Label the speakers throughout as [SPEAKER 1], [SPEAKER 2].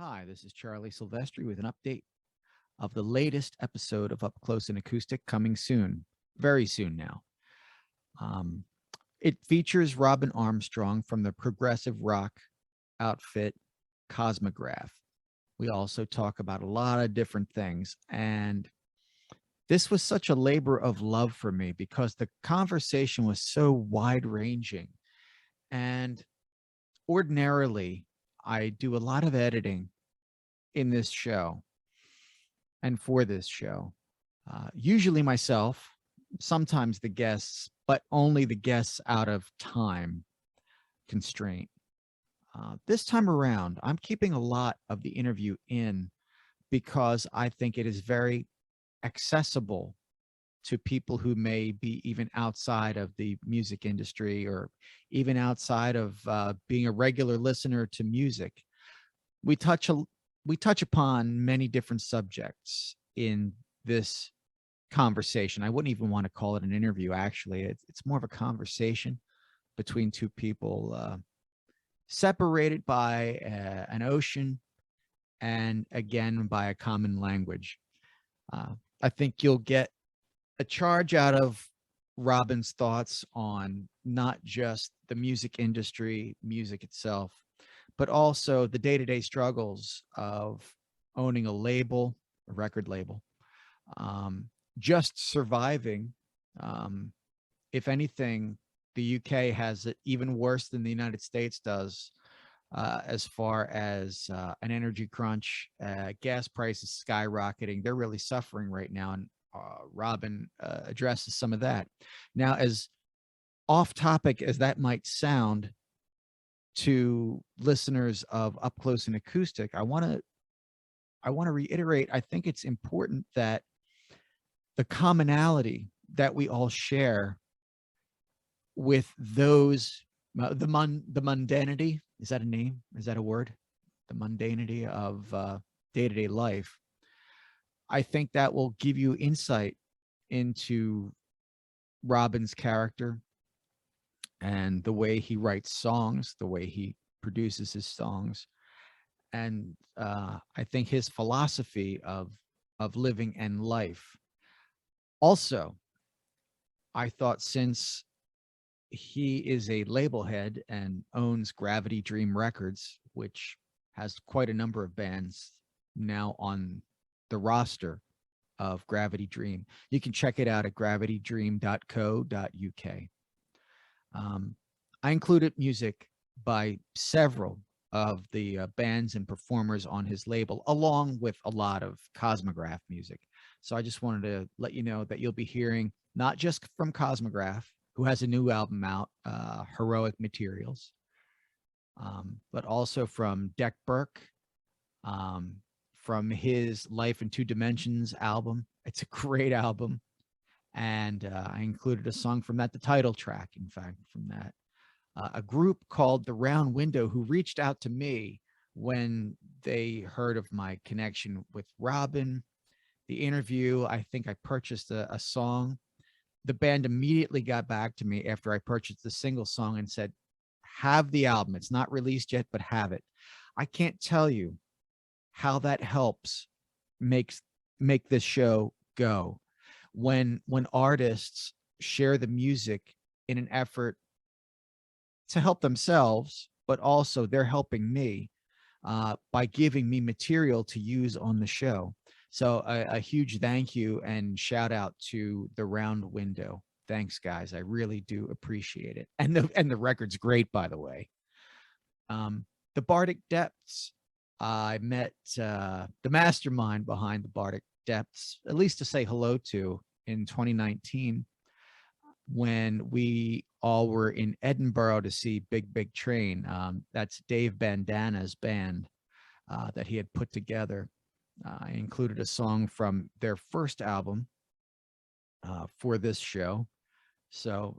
[SPEAKER 1] Hi, this is Charlie Silvestri with an update of the latest episode of Up Close and Acoustic coming soon, very soon now. Um, it features Robin Armstrong from the progressive rock outfit Cosmograf. We also talk about a lot of different things. And this was such a labor of love for me because the conversation was so wide ranging. And ordinarily, I do a lot of editing in this show and for this show. Usually myself, sometimes the guests, but only the guests out of time constraint. This time around, I'm keeping a lot of the interview in because I think it is very accessible to people who may be even outside of the music industry or even outside of being a regular listener to music. We touch a, we touch upon many different subjects in this conversation. I wouldn't even want to call it an interview. Actually, it's more of a conversation between two people separated by an ocean and again by a common language. I think you'll get a charge out of Robin's thoughts on not just the music industry, music itself, but also the day-to-day struggles of owning a label, a record label, just surviving. Um, if anything, the UK has it even worse than the United States does as far as an energy crunch, gas prices skyrocketing. They're really suffering right now. And Robin addresses some of that. Now, as off topic as that might sound to listeners of Up Close and Acoustic, I want to reiterate, I think it's important that the commonality that we all share with those the mundanity, is that a name, is that a word, the mundanity of day-to-day life, I think that will give you insight into Robin's character and the way he writes songs, the way he produces his songs, and I think his philosophy of living and life. Also, I thought since he is a label head and owns Gravity Dream Records, which has quite a number of bands now on the roster of Gravity Dream. You can check it out at gravitydream.co.uk. I included music by several of the bands and performers on his label, along with a lot of Cosmograf music. So I just wanted to let you know that you'll be hearing not just from Cosmograf, who has a new album out, Heroic Materials, but also from Deck Burke, um, from his Life in Two Dimensions album. It's a great album. And I included a song from that, the title track, in fact, from that. A group called The Round Window, who reached out to me when they heard of my connection with Robin, the interview. I think I purchased a song. The band immediately got back to me after I purchased the single song and said, have the album. It's not released yet, but have it. I can't tell you how that helps make this show go. When artists share the music in an effort to help themselves, but also they're helping me by giving me material to use on the show. So a huge thank you and shout out to The Round Window. Thanks, guys. I really do appreciate it. And the record's great, by the way. The Bardic Depths. I met the mastermind behind the Bardic Depths, at least to say hello to, in 2019 when we all were in Edinburgh to see Big Big Train. That's Dave Bandana's band that he had put together. I included a song from their first album for this show. So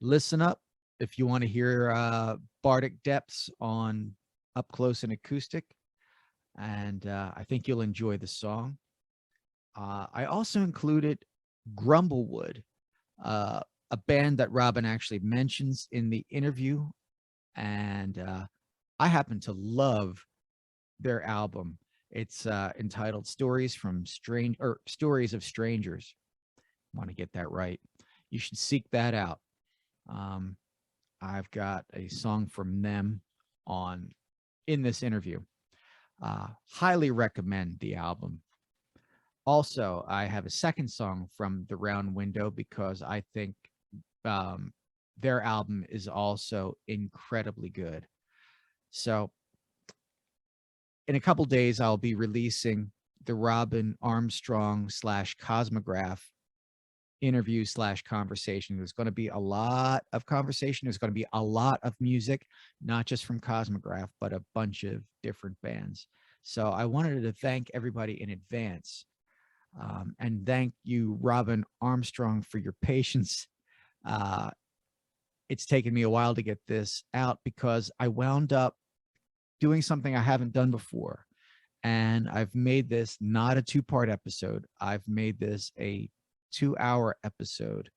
[SPEAKER 1] listen up if you want to hear Bardic Depths on Up Close and Acoustic. And I think you'll enjoy the song. I also included Grumblewood, a band that Robin actually mentions in the interview. And I happen to love their album. It's entitled Stories of Strangers. Want to get that right. You should seek that out. Um, I've got a song from them on in this interview. Highly recommend the album. Also, I have a second song from the Round Window because I think um, their album is also incredibly good. So, in a couple days, I'll be releasing the Robin Armstrong / Cosmograf interview / conversation. There's going to be a lot of conversation. There's going to be a lot of music, not just from Cosmograf, but a bunch of different bands. So I wanted to thank everybody in advance. And thank you, Robin Armstrong, for your patience. It's taken me a while to get this out because I wound up doing something I haven't done before. And I've made this not a 2-part episode. I've made this a 2-hour episode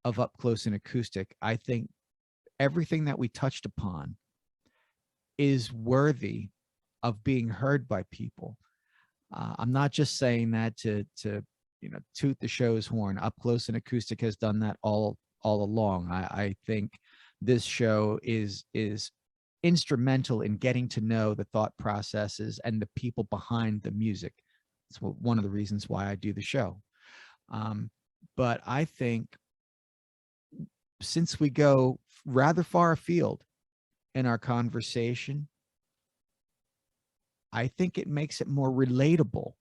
[SPEAKER 1] of Up Close and Acoustic. I think everything that we touched upon is worthy of being heard by people. I'm not just saying that to toot the show's horn. Up Close and Acoustic has done that all along. I think this show is instrumental in getting to know the thought processes and the people behind the music. It's one of the reasons why I do the show. But I think since we go rather far afield in our conversation, I think it makes it more relatable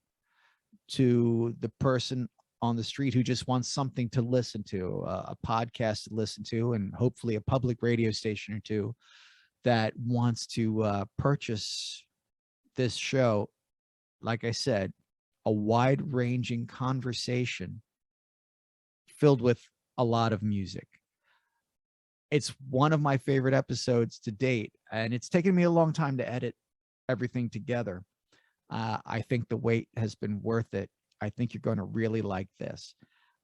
[SPEAKER 1] to the person on the street who just wants something to listen to, a podcast to listen to, and hopefully a public radio station or two that wants to purchase this show. Like I said, a wide-ranging conversation filled with a lot of music. It's one of my favorite episodes to date, and it's taken me a long time to edit everything together. I think the wait has been worth it. I think you're going to really like this.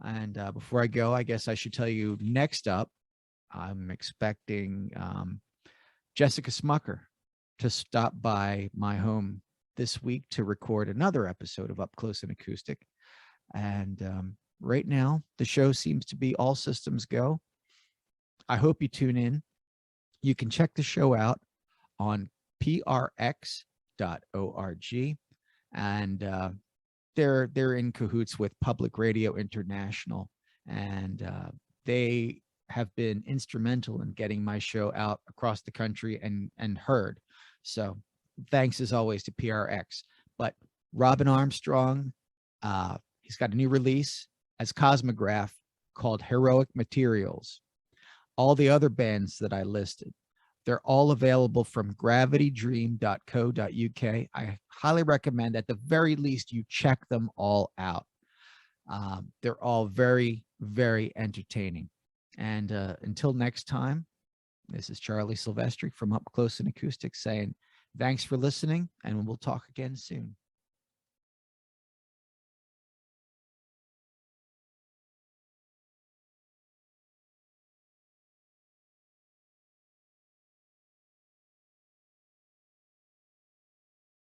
[SPEAKER 1] And before I go, I guess I should tell you next up, I'm expecting Jessica Smucker to stop by my home this week to record another episode of Up Close and Acoustic. And right now, the show seems to be all systems go. I hope you tune in. You can check the show out on prx.org, and they're in cahoots with Public Radio International, and they have been instrumental in getting my show out across the country and heard. So thanks as always to PRX. But Robin Armstrong, he's got a new release as Cosmograf called Heroic Materials. All the other bands that I listed, they're all available from gravitydream.co.uk. I highly recommend at the very least you check them all out. They're all very, very entertaining. And until next time, this is Charlie Silvestri from Up Close and Acoustic saying thanks for listening, and we'll talk again soon.